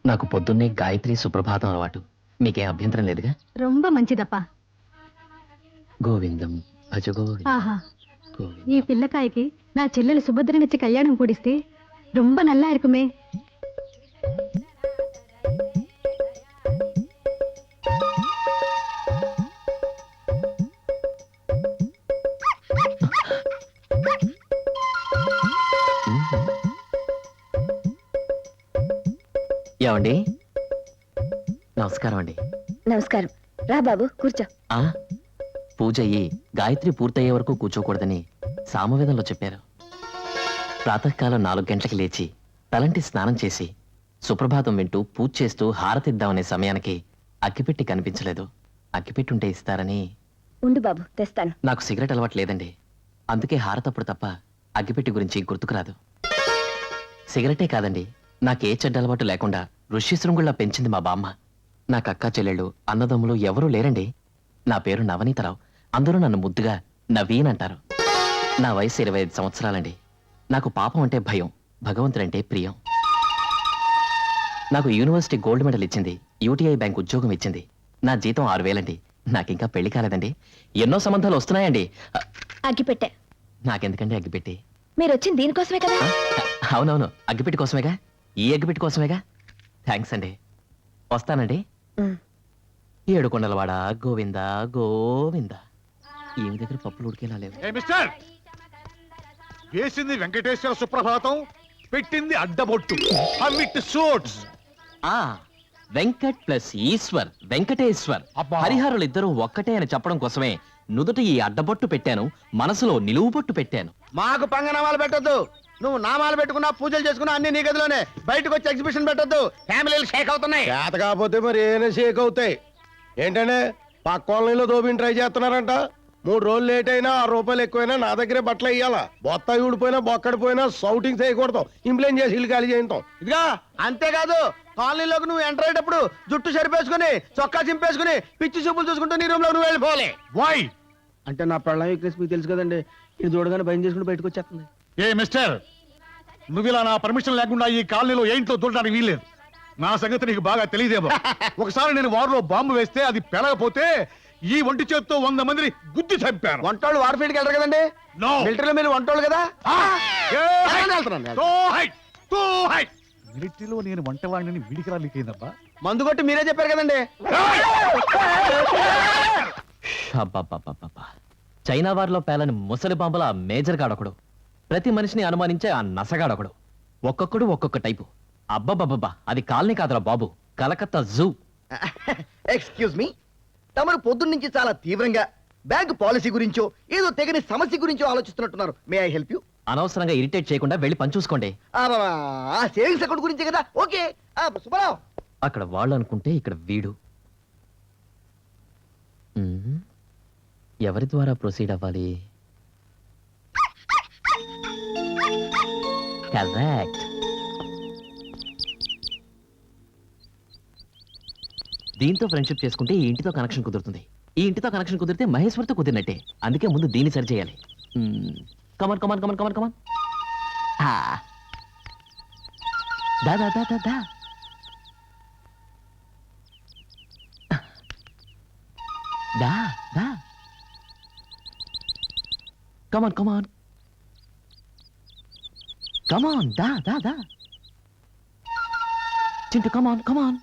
నాకు పొద్దున్నే గాయత్రి సుప్రభాతం అలవాటు. మీకేం అభ్యంతరం లేదుగా? రొంబ మంచిదప్పా. గోవిందం భజ ఆహా, గోవిందం. ఈ పిల్లకాయకి నా చెల్లెలు సుభద్రనిచ్చి కళ్యాణం కూడిస్తే రొంబ నల్లా இருக்குமே. ఏమండి? నమస్కారం అండి. నమస్కారం. రా బాబు కూర్చో. ఆ పూజ అయ్యి గాయత్రి పూర్తయ్యే వరకు కూర్చోకూడదని సామవేదంలో చెప్పారు. ప్రాతకాలం 4 గంటలకు లేచి తలంటి స్నానం చేసి సుప్రభాతం వింటూ పూజ చేస్తూ హారతిద్దామనే సమయానికి అగ్గిపెట్టి కనిపించలేదు. అగ్గిపెట్టుంటే ఇస్తారని. ఉండు బాబు తెస్తాను. నాకు సిగరెట్ అలవాటు లేదండి, అందుకే హారతప్పుడు తప్ప అగ్గిపెట్టి గురించి గుర్తుకురాదు. సిగరెటే కాదండి, నాకే చెడ్డ అలవాటు లేకుండా ఋష్యశృంగుల్లా పెంచింది మా బామ్మ. నాకు అక్కా చెల్లెళ్ళు అన్నదమ్ములు ఎవరూ లేరండి. నా పేరు నవనీతరావు, అందరూ నన్ను ముద్దుగా నవీన్ అంటారు. నా వయసు 25 సంవత్సరాలండి. నాకు పాపం అంటే భయం, భగవంతుడంటే ప్రియం. నాకు యూనివర్సిటీ గోల్డ్ మెడల్ ఇచ్చింది, యూటీఐ బ్యాంక్ ఉద్యోగం ఇచ్చింది. నా జీతం 6,000 అండి. నాకింకా పెళ్లి కాలేదండి. ఎన్నో సంబంధాలు వస్తున్నాయండి. అగ్గిపెట్టె. నాకెందుకండి అగ్గిపెట్టి? మీరు వచ్చింది దీనికోసమే కదా. అవునవును, అగ్గిపెట్టి కోసమేగా. ఈ అగ్గిపెట్టి కోసమేగా. థ్యాంక్స్ అండి. వస్తానండి. 7 కొండలవాడ గోవింద గోవింద. ఏమి దగ్గర పప్పులు ఉడికేలా లేవు. మిస్టర్, వేసింది వెంకటేశ్వర సుప్రభాతం, పెట్టింది అడ్డబొట్టు. ఆ వెంకట్ ప్లస్ ఈశ్వర్, వెంకటేశ్వర్. అబ్బా. హరిహరులు ఇద్దరు ఒక్కటే అని చెప్పడం కోసమే నుదుట ఈ అడ్డబొట్టు పెట్టాను, మనసులో నిలువు బొట్టు పెట్టాను. మాకు పంగనామాలు పెట్టొద్దు. నువ్వు నామాలు పెట్టుకున్నా, పూజలు చేసుకున్నా అన్ని నీ గదిలోనే. బయటకు వచ్చి ఎగ్జిబిషన్ పెట్టొద్దు. ఫ్యామిలీలు షేక్ అవుతున్నాయి. చేత కాకపోతే మరి ఏమైనా షేక్ అవుతాయి. ఏంటంటే పక్క కాలనీలో దోబిని ట్రై చేస్తున్నారంట. 3 రోజులు లేట్ అయినా 6 రూపాయలు ఎక్కువైనా నా దగ్గరే బట్టలు ఇయ్యాలా. బొత్తాయి ఊడిపోయినా బొక్కడిపోయినా సౌటింగ్ చేయకూడదు. ఇంప్లైన్ చేసి ఇల్లు ఖాళీ చేయించాం. ఇదిగా అంతేకాదు, కాలనీలోకి నువ్వు ఎంటర్ అయ్యేటప్పుడు జుట్టు సరిపేసుకుని, చొక్కా చింపేసుకుని, పిచ్చి చూపులు చూసుకుంటూ నీ రూమ్ లో నువ్వు వెళ్ళిపోవాలి. వై? అంటే నా పెళ్ళం వీక్నెస్ మీకు తెలుసు కదండి. ఇది చూడగానే భయం చేసుకుని బయటకు వచ్చేస్తుంది. ఏ మిస్టర్, నువ్వు ఇలా నా పర్మిషన్ లేకుండా ఈ కాలనీలో ఏంట్లో దూరడానికి వీల్లేదు. నా సంగతి నీకు బాగా తెలియదేమో. ఒకసారి నేను వారిలో బాంబు వేస్తే అది పెరగపోతే ఈ ఒంటి చేత్తో 100 మందిని గుద్ది చంపాను. వంటోళ్ళు వార్ఫీల్డ్కి వెళ్ళరు కదండి. No. మిలిటరీలో మీరు వంటోళ్ళు కదా. మిలిటరీలో నేను వంటవాడిని వీడికి లీకైందబ్బా. మందు కొట్టి మీరే చెప్పారు కదండి. అబ్బబ్బబ్బబ్బబ్బా. చైనా వారిలో పేలని ముసలి బాంబుల ఆ మేజర్ గాడొకడు, ప్రతి మనిషిని అనుమానించే ఆ నసగాడొకడు. ఒక్కొక్కడు ఒక్కొక్క టైపు. అబ్బబ్బబ్బబ్బా, అది కాలనీ కాదురా బాబు, కలకత్తా జూ. ఎక్స్క్యూజ్ మీ, తమరు పొద్దున్న నుంచి చాలా తీవ్రంగా బ్యాంక్ పాలసీ గురించో ఏదో తెగని సమస్య గురించో ఆలోచిస్తున్నట్టున్నారు. May I help you? అనవసరంగా ఇరిటేట్ చేయకుండా వెళ్ళి పని చూసుకోండి. ఆ సేవింగ్స్ అకౌంట్ గురించి కదా. ఓకే సుబ్బారావు. అక్కడ వాళ్ళు అనుకుంటే ఇక్కడ వీడు. ఎవరి ద్వారా ప్రొసీడ్ అవ్వాలి? కరెక్ట్. దీంతో ఫ్రెండ్షిప్ చేసుకుంటే ఈ ఇంటితో కనెక్షన్ కుదురుతుంది. ఈ ఇంటితో కనెక్షన్ కుదిరితే మహేశ్వర్తో కుదిరినట్టే. అందుకే ముందు దీన్ని సరి చేయాలి. Come on come on come on come on come on. దా దా దా దా దా. దా దా. Come on come on come on. దా దా దా. Chintu come on come on.